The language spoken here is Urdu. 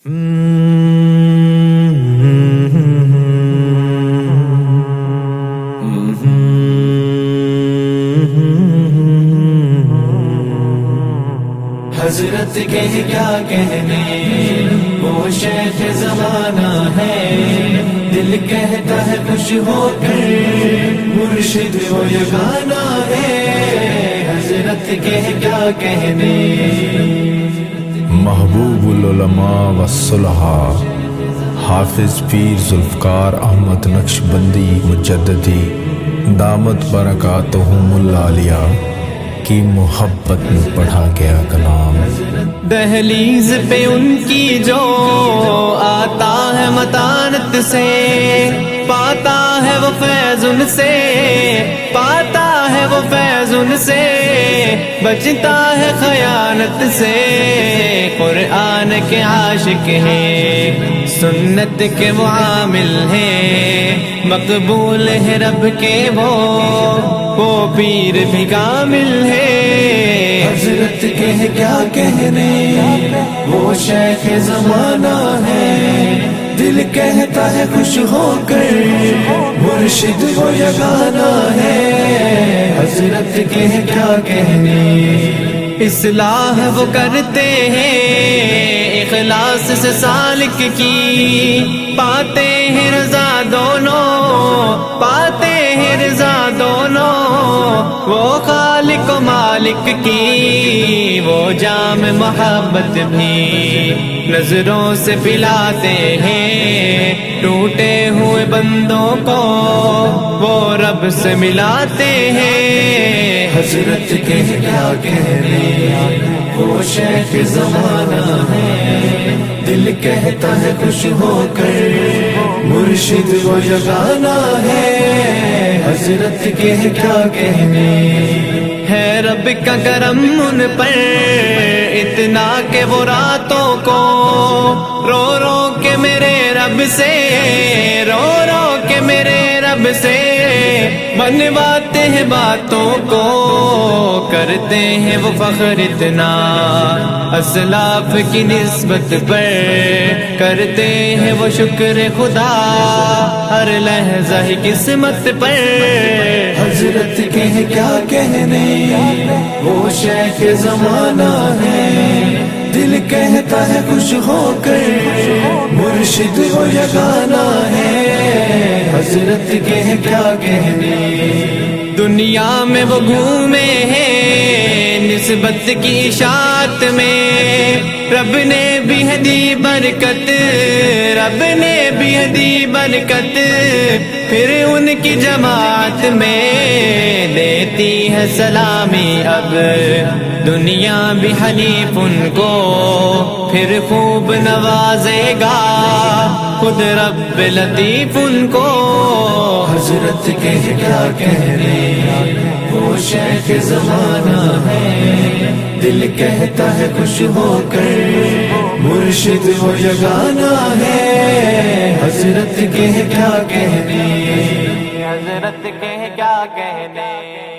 حضرت کے کیا کہنے وہ شیخ زمانہ ہے، دل کہتا ہے خوش ہو کر مرشد وہ یگانہ ہے، حضرت کے کیا کہنے۔ محبوب العلماء والصلحاء حافظ پیر ذوالفقار احمد نقشبندی مجددی دامت برکاتہم العالیہ کی محبت میں پڑھا گیا کلام۔ دہلیز پہ ان کی جو آتا ہے متانت سے، پاتا ہے وہ فیض ان سے، پاتا ہے وہ فیض ان سے، بچتا ہے خیانت سے۔ قرآن کے عاشق ہیں، سنت کے وہ عامل ہیں، مقبول ہے رب کے وہ پیر بھی کامل ہے۔ حضرت کے کیا کہنے وہ شیخ زمانہ ہے، دل کہتا ہے خوش ہو کر مرشد وہ یگانہ ہے، حضرت کے کیا کہنے۔ اصلاح وہ کرتے ہیں اخلاص سے سالک کی، پاتے ہیں رضا دونوں، پاتے ہیں رضا دونوں، وہ خالق و مالک کی، وہ جام محبت بھی نظروں سے پلاتے ہیں، ٹوٹے ہوئے بندوں کو وہ رب سے ملاتے ہیں۔ حضرت کے کیا کہنے وہ شیخ زمانہ ہے، دل کہتا ہے خوش ہو کر مرشد وہ یگانہ ہے، حضرت کے کیا کہنے۔ ہے رب کا کرم ان پر اتنا کہ وہ راتوں کو رو رو کے میرے رب سے، رو رو کے میرے رب سے بنواتے ہیں باتوں کو، کرتے ہیں وہ فخر اتنا اسلاف کی نسبت پر، کرتے ہیں وہ شکر خدا ہر لحظہ ہی قسمت پر۔ حضرت کے کیا کہنے وہ شیخ زمانہ ہے، دل کہتا ہے خوش ہو کر مرشد وہ یگانہ ہے، حضرت کے کیا کہنے۔ دنیا میں وہ گھومے ہیں نسبت کی اشاعت میں، رب نے بھی ہے دی برکت، رب نے بھی ہے دی برکت، پھر ان کی جماعت میں دیتی ہے سلامی اب دنیا بھی حنیف ان کو، پھر خوب نوازے گا خود رب لطیف ان کو۔ حضرت کے کیا کہنے وہ شیخ زمانہ ہے، دل کہتا ہے خوش ہو کر مرشد وہ یگانہ ہے، حضرت کے کیا کہنے، حضرت کے کیا کہنے۔